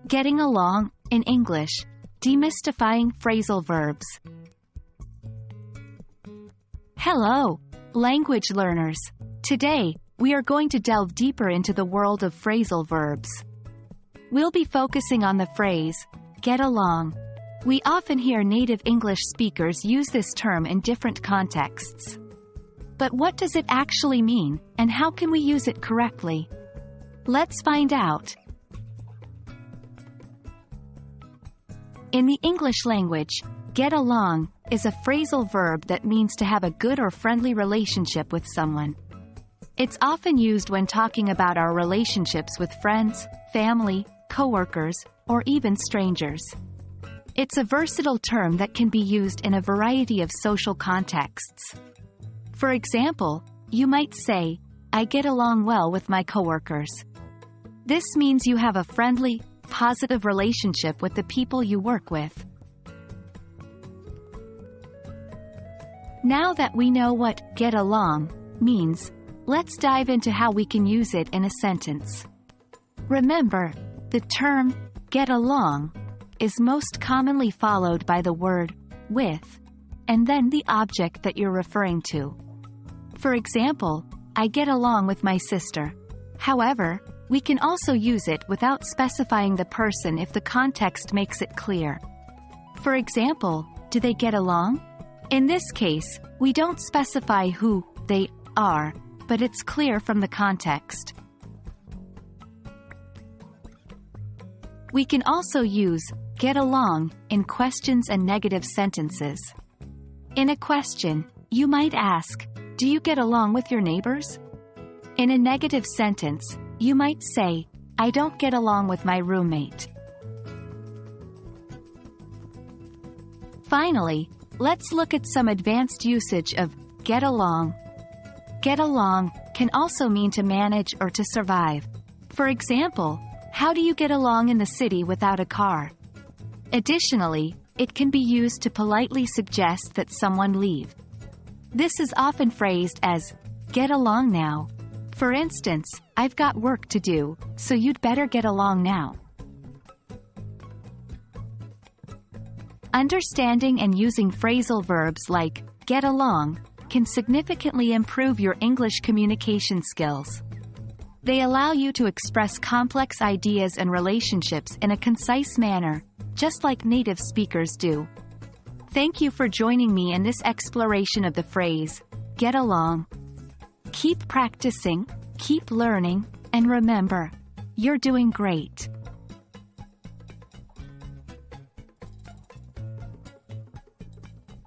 Getting along, in English, demystifying phrasal verbs. Hello, language learners. Today, we are going to delve deeper into the world of phrasal verbs. We'll be focusing on the phrase, get along. We often hear native English speakers use this term in different contexts. But what does it actually mean, and how can we use it correctly? Let's find out. In the English language, get along is a phrasal verb that means to have a good or friendly relationship with someone. It's often used when talking about our relationships with friends, family, coworkers, or even strangers. It's a versatile term that can be used in a variety of social contexts. For example, you might say, I get along well with my coworkers. This means you have a friendly, positive relationship with the people you work with. Now that we know what get along means, let's dive into how we can use it in a sentence. Remember, the term get along is most commonly followed by the word with, and then the object that you're referring to. For example, I get along with my sister. However, we can also use it without specifying the person if the context makes it clear. For example, do they get along? In this case, we don't specify who they are, but it's clear from the context. We can also use get along in questions and negative sentences. In a question, you might ask, do you get along with your neighbors? In a negative sentence, you might say, I don't get along with my roommate. Finally, let's look at some advanced usage of get along. Get along can also mean to manage or to survive. For example, how do you get along in the city without a car? Additionally, it can be used to politely suggest that someone leave. This is often phrased as, get along now. For instance, I've got work to do, so you'd better get along now. Understanding and using phrasal verbs like get along can significantly improve your English communication skills. They allow you to express complex ideas and relationships in a concise manner, just like native speakers do. Thank you for joining me in this exploration of the phrase, get along. Keep practicing, keep learning, and remember, you're doing great.